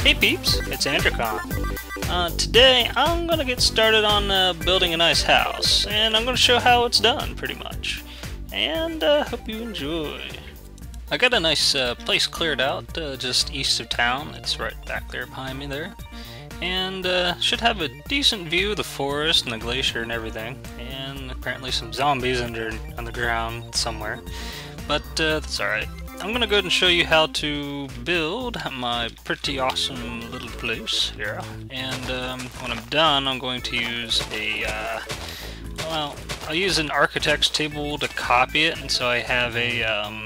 Hey peeps, it's Androcon. Today I'm gonna get started on building a nice house, and I'm gonna show how it's done, pretty much. And hope you enjoy. I got a nice place cleared out just east of town. It's right back there behind me there. And should have a decent view of the forest and the glacier and everything. And apparently some zombies on the ground somewhere. But that's alright. I'm gonna go ahead and show you how to build my pretty awesome little place here. And when I'm done, I'm going to use well, I'll use an architect's table to copy it, and so I have a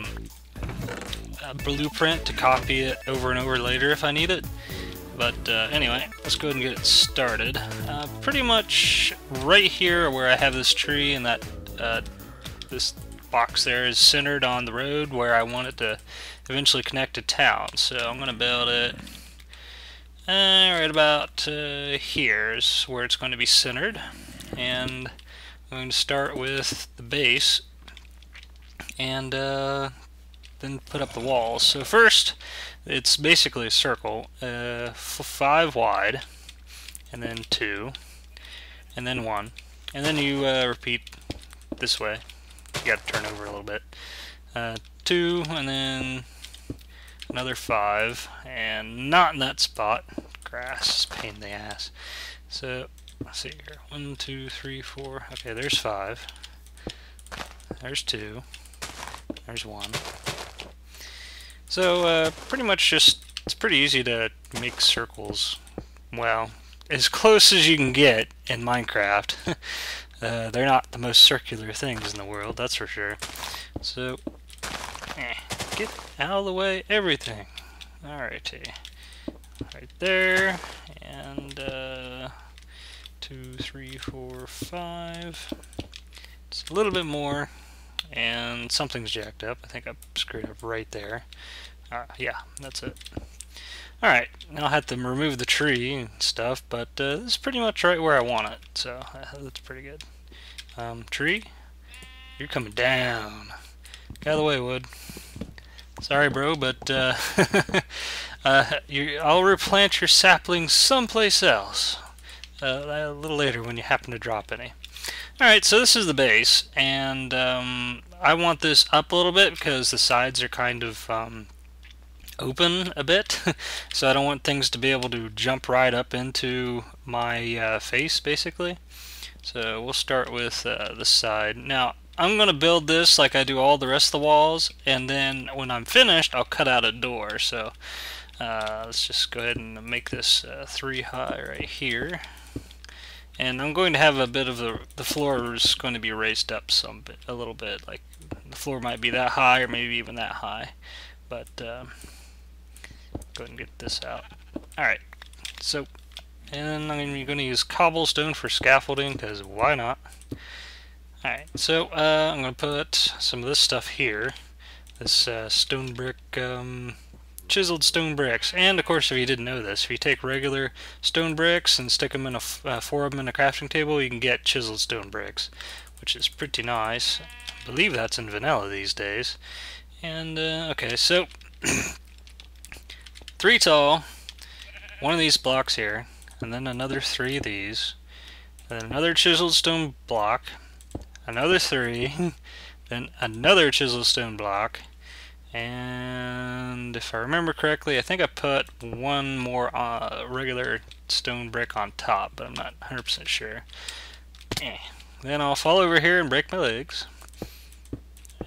blueprint to copy it over and over later if I need it. But anyway, let's go ahead and get it started. Pretty much right here where I have this tree and that this box there is centered on the road where I want it to eventually connect to town. So I'm going to build it right about here is where it's going to be centered. And I'm going to start with the base and then put up the walls. So first, it's basically a circle, 5 wide, and then 2, and then 1, and then you repeat this way. You got to turn over a little bit. 2, and then another 5, and not in that spot. Grass is a pain in the ass. So let's see here. 1, 2, 3, 4. Okay, there's 5. There's 2. There's 1. So pretty much just, it's pretty easy to make circles. Well, as close as you can get in Minecraft. They're not the most circular things in the world, that's for sure. So, get out of the way, everything. Alrighty. Right there, and 2, 3, 4, 5. It's a little bit more, and something's jacked up. I think I screwed up right there. Yeah, that's it. Alright, now I have to remove the tree and stuff, but this is pretty much right where I want it, so that's pretty good. Tree, you're coming down. Get out of the way, wood. Sorry, bro, but I'll replant your saplings someplace else a little later when you happen to drop any. Alright, so this is the base, and I want this up a little bit because the sides are kind of open a bit, so I don't want things to be able to jump right up into my face, basically. So we'll start with this side. Now, I'm going to build this like I do all the rest of the walls, and then when I'm finished, I'll cut out a door. So let's just go ahead and make this 3 high right here. And I'm going to have a bit of the floor is going to be raised up a little bit. Like the floor might be that high, or maybe even that high. But go ahead and get this out. Alright, so, and I'm going to use cobblestone for scaffolding, because why not? Alright, so I'm going to put some of this stuff here. This stone brick, chiseled stone bricks. And of course, if you didn't know this, if you take regular stone bricks and stick them in 4 of them in a crafting table, you can get chiseled stone bricks, which is pretty nice. I believe that's in vanilla these days. And, okay, so 3 tall, 1 of these blocks here, and then another 3 of these, and then another chiseled stone block, another 3, then another chiseled stone block, and if I remember correctly, I think I put 1 more regular stone brick on top, but I'm not 100% sure. Then I'll fall over here and break my legs,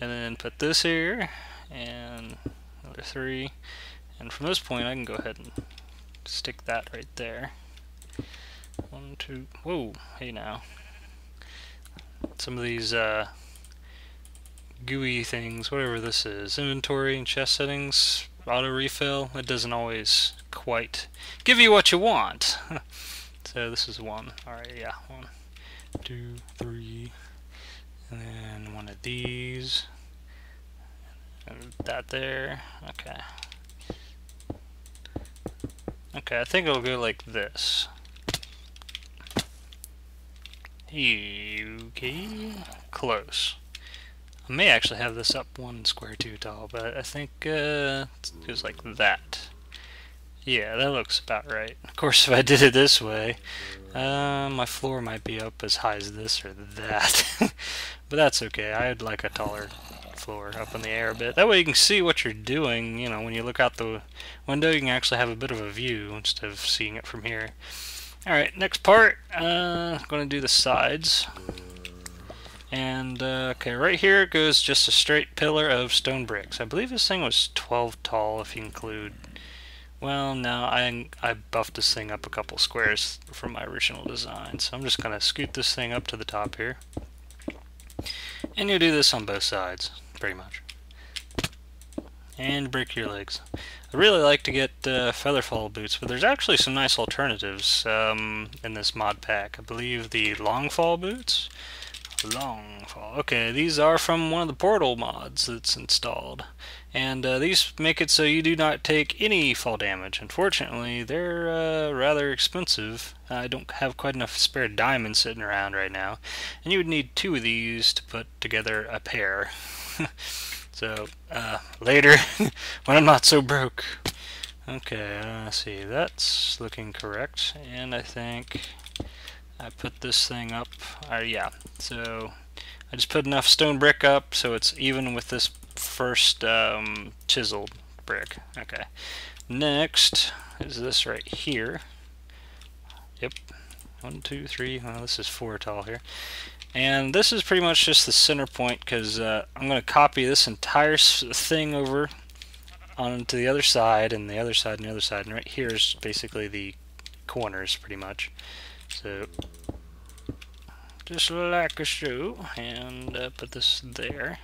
and then put this here, and another 3. And from this point, I can go ahead and stick that right there. 1, 2, whoa, hey now. Some of these GUI things, whatever this is, inventory and chest settings, auto refill, it doesn't always quite give you what you want. So this is 1. Alright, yeah, 1, 2, 3, and then 1 of these, and that there. Okay. Okay, I think it'll go like this. Okay, close. I may actually have this up 1 square too tall, but I think it goes like that. Yeah, that looks about right. Of course, if I did it this way, my floor might be up as high as this or that. But that's okay. I'd like a taller floor up in the air a bit. That way you can see what you're doing. You know, when you look out the window, you can actually have a bit of a view instead of seeing it from here. Alright, next part. I'm going to do the sides. And, okay, right here goes just a straight pillar of stone bricks. I believe this thing was 12 tall if you include... Well, no, I buffed this thing up a couple squares from my original design. So I'm just going to scoot this thing up to the top here. And you do this on both sides, pretty much. And break your legs. I really like to get featherfall boots, but there's actually some nice alternatives in this mod pack. I believe the long fall boots. Long fall. Okay, these are from one of the portal mods that's installed. And these make it so you do not take any fall damage. Unfortunately, they're rather expensive. I don't have quite enough spare diamonds sitting around right now. And you would need 2 of these to put together a pair. So, later, when I'm not so broke. Okay, let's see, that's looking correct. And I think I put this thing up, yeah, so I just put enough stone brick up so it's even with this first chiseled brick. Okay, next is this right here. Yep, 1, 2, 3, well this is 4 tall here. And this is pretty much just the center point because I'm going to copy this entire thing over onto the other side and the other side and the other side. And right here is basically the corners pretty much. So just like a shoe, and put this there.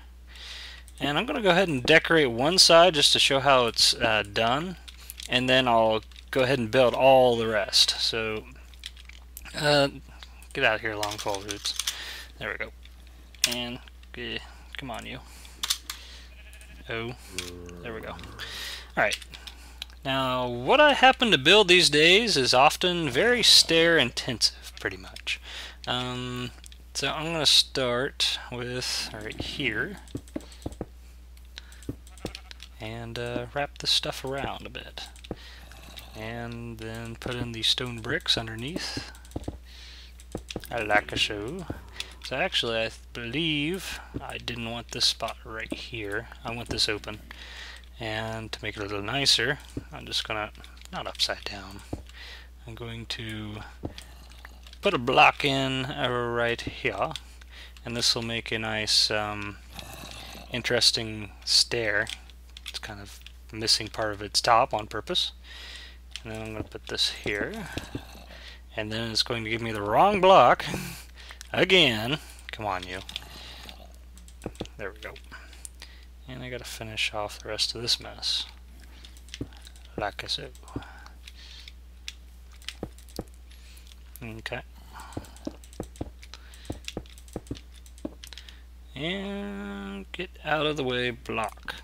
And I'm going to go ahead and decorate one side just to show how it's done. And then I'll go ahead and build all the rest. So get out of here, long fall roots. There we go. And come on, you. Oh, there we go. Alright. Now, what I happen to build these days is often very stair intensive, pretty much. So I'm going to start with right here. And wrap this stuff around a bit. And then put in the stone bricks underneath. Like a show. So actually, I believe I didn't want this spot right here. I want this open. And to make it a little nicer, I'm just gonna, not upside down, I'm going to put a block in right here. And this will make a nice, interesting stair. It's kind of missing part of its top on purpose. And then I'm going to put this here. And then it's going to give me the wrong block. Again. Come on, you. There we go. And I gotta finish off the rest of this mess. Like so. Okay. And get out of the way, block.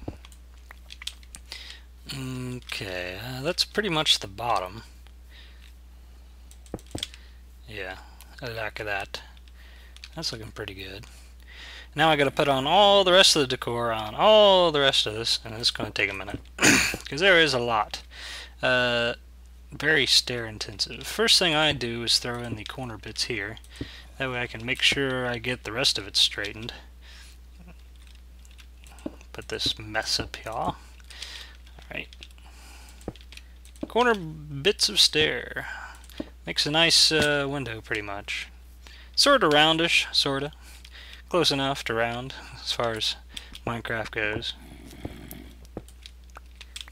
Okay, that's pretty much the bottom. Yeah, I like that. That's looking pretty good. Now I gotta put on all the rest of the decor on all the rest of this, and it's gonna take a minute. Because there is a lot. Very stair intensive. First thing I do is throw in the corner bits here. That way I can make sure I get the rest of it straightened. Put this mess up here. Alright. Corner bits of stair. Makes a nice window pretty much. Sorta roundish, sorta. Close enough to round as far as Minecraft goes.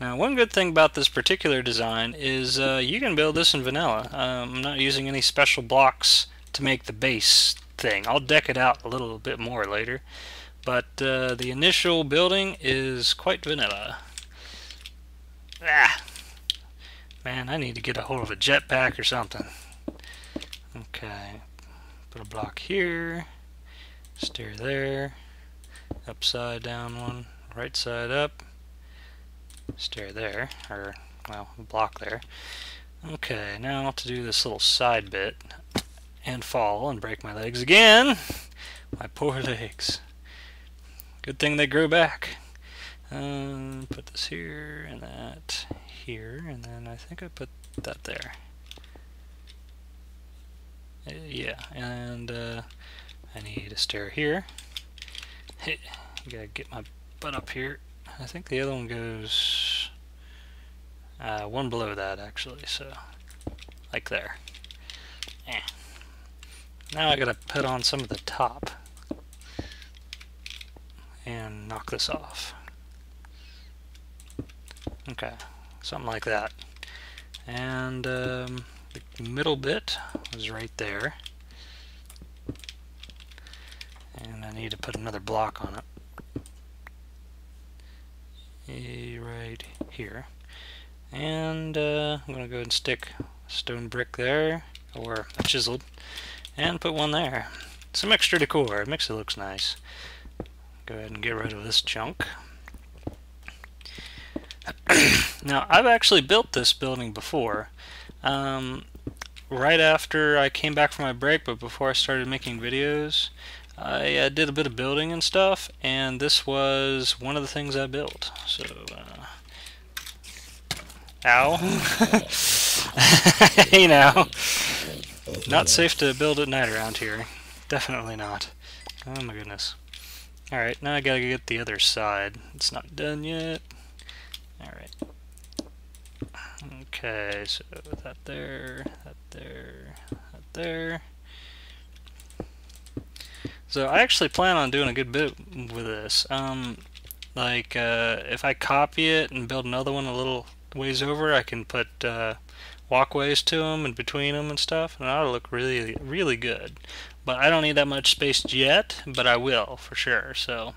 Now one good thing about this particular design is you can build this in vanilla. I'm not using any special blocks to make the base thing. I'll deck it out a little bit more later. But the initial building is quite vanilla. Ah! Man, I need to get a hold of a jetpack or something. Okay. Put a block here. Stair there. Upside down one. Right side up. Stair there. Or, well, block there. Okay, now to do this little side bit. And fall and break my legs again. My poor legs. Good thing they grew back. Put this here and that here, and then I think I put that there. Yeah, and I need a stair here. Hey, gotta get my butt up here. I think the other one goes one below that actually, so like there. Now I gotta put on some of the top and knock this off. Okay, something like that. And the middle bit was right there. And I need to put another block on it. Right here. And I'm going to go ahead and stick a stone brick there, or a chiseled, and put one there. Some extra decor. It makes it look nice. Go ahead and get rid of this junk. Now, I've actually built this building before. Right after I came back from my break, but before I started making videos, I did a bit of building and stuff, and this was one of the things I built. So, ow. Hey now. Not safe to build at night around here. Definitely not. Oh my goodness. Alright, now I gotta get the other side. It's not done yet. Alright. Okay, so that there, that there, that there. So I actually plan on doing a good bit with this. If I copy it and build another one a little ways over, I can put walkways to them and between them and stuff, and that'll look really, really good. But I don't need that much space yet, but I will for sure. So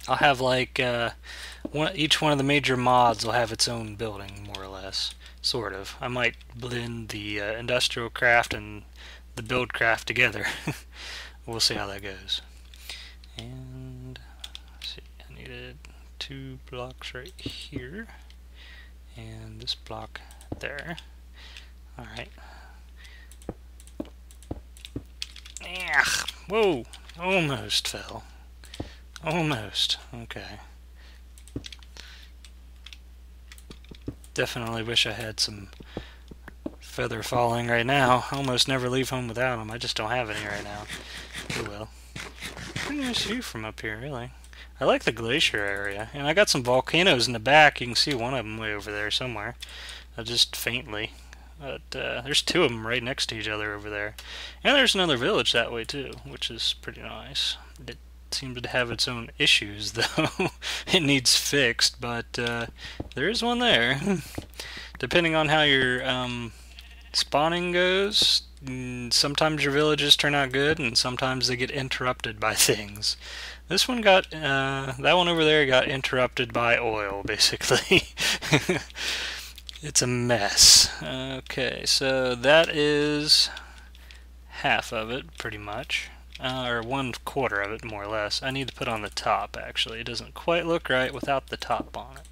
I'll have like each one of the major mods will have its own building, more or less, sort of. I might blend the industrial craft and the build craft together. We'll see how that goes. And let's see, I needed 2 blocks right here, and this block there. Alright. Whoa! Almost fell. Almost. Okay. Definitely wish I had some feather falling right now. Almost never leave home without them. I just don't have any right now. Oh well. Pretty nice view from up here, really. I like the glacier area. And I got some volcanoes in the back. You can see one of them way over there somewhere. Just faintly. But there's 2 of them right next to each other over there. And there's another village that way too, which is pretty nice. It seems to have its own issues though. It needs fixed, but there is one there. Depending on how your spawning goes, sometimes your villages turn out good, and sometimes they get interrupted by things. This one got, that one over there got interrupted by oil, basically. It's a mess. Okay, so that is half of it, pretty much. Or 1/4 of it, more or less. I need to put on the top, actually. It doesn't quite look right without the top on it.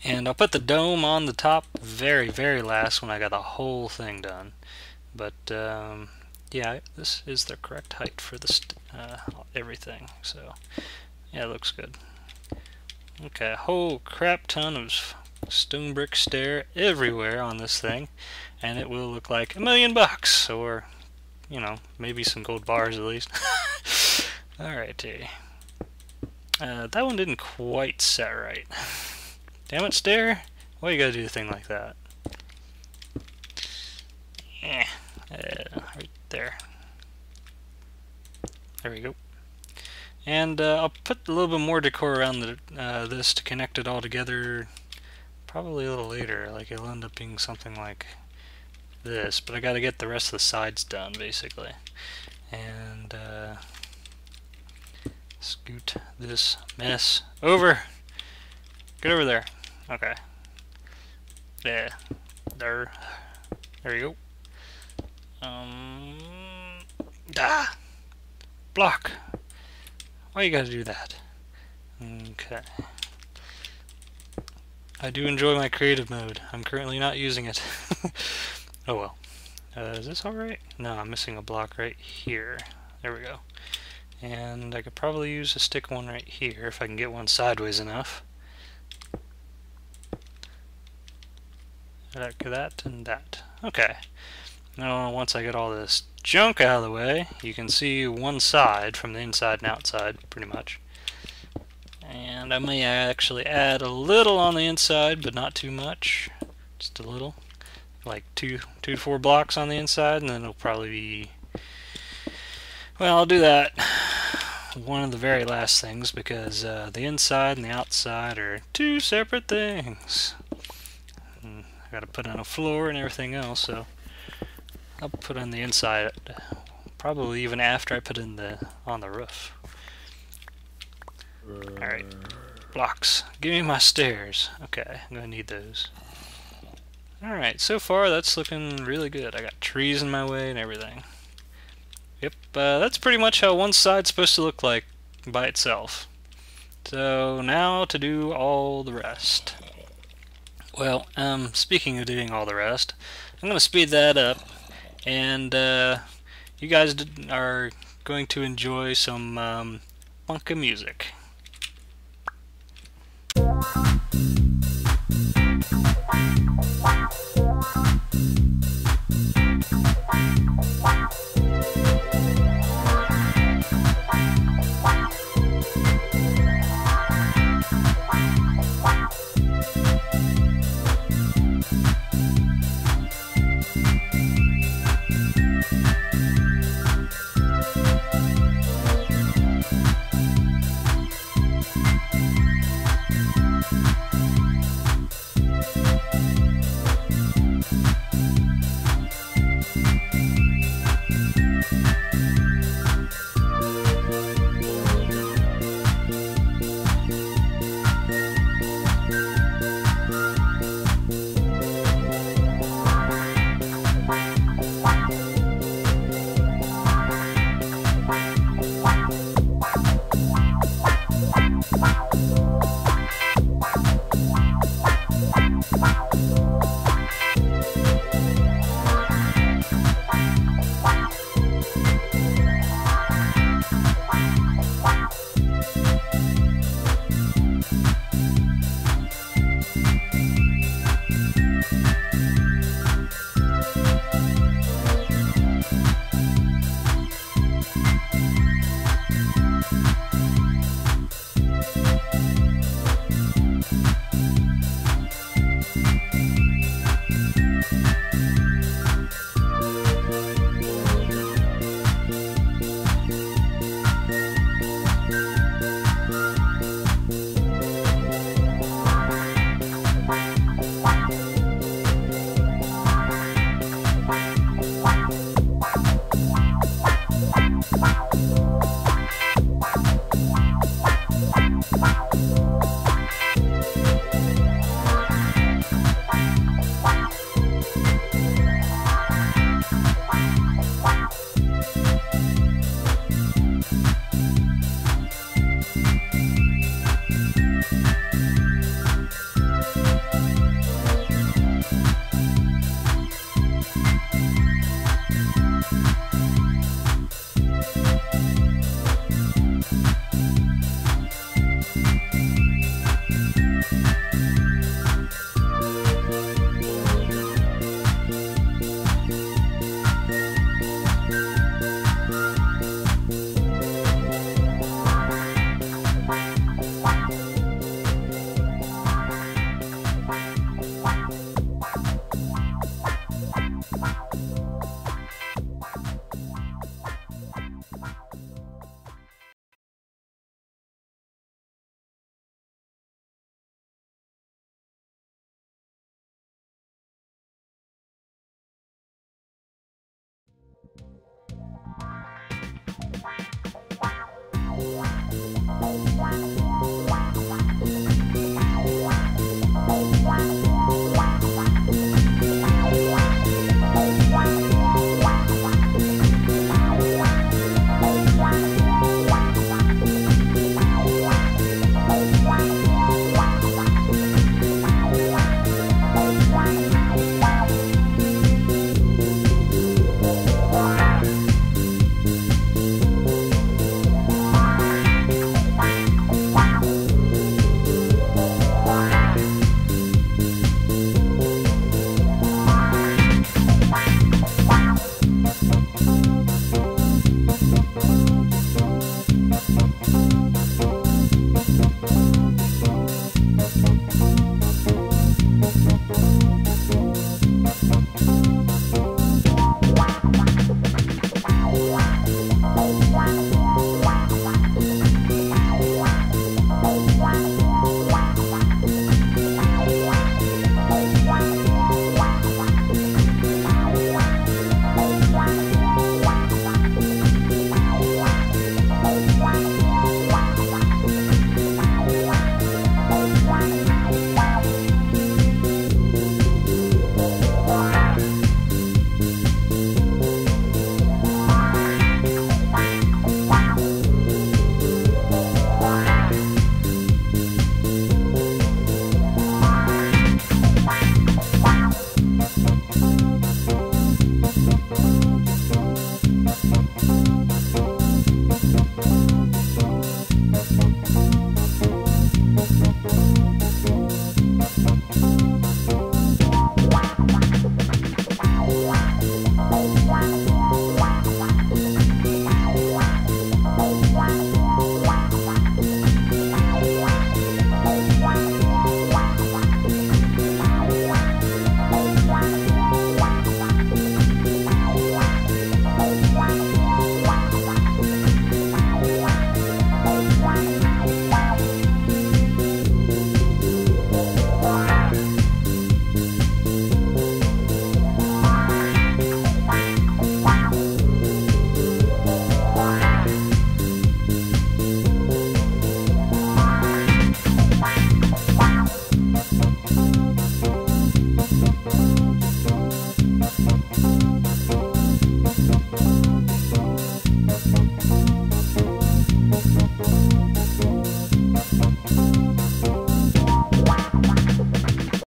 And I'll put the dome on the top very, very last when I got the whole thing done. But, yeah, this is the correct height for the everything. So, yeah, it looks good. Okay, a whole crap ton of stone brick stair everywhere on this thing, and it will look like $1 million, or, you know, maybe some gold bars at least. Alrighty. That one didn't quite set right. Damn it, stair! Why you gotta do a thing like that? Right there. There we go. And I'll put a little bit more decor around this to connect it all together. Probably a little later, like it'll end up being something like this, but I gotta get the rest of the sides done, basically. And scoot this mess over. Get over there. Okay. Yeah. There you go. Block. Why you gotta do that? Okay. I do enjoy my creative mode. I'm currently not using it. Oh well. Is this alright? No, I'm missing a block right here. There we go. And I could probably use a stick one right here if I can get one sideways enough. Like that and that. Okay. Now once I get all this junk out of the way, you can see one side from the inside and outside, pretty much. And I may actually add a little on the inside, but not too much. Just a little. Like two to 4 blocks on the inside, and then it'll probably be... Well, I'll do that one of the very last things, because the inside and the outside are two separate things. And I gotta put in a floor and everything else, so I'll put in the inside probably even after I put in on the roof. Alright, blocks. Give me my stairs. Okay, I'm gonna need those. Alright, so far that's looking really good. I got trees in my way and everything. Yep, that's pretty much how one side's supposed to look like by itself. So now to do all the rest. Well, speaking of doing all the rest, I'm going to speed that up, and you guys are going to enjoy some funky music.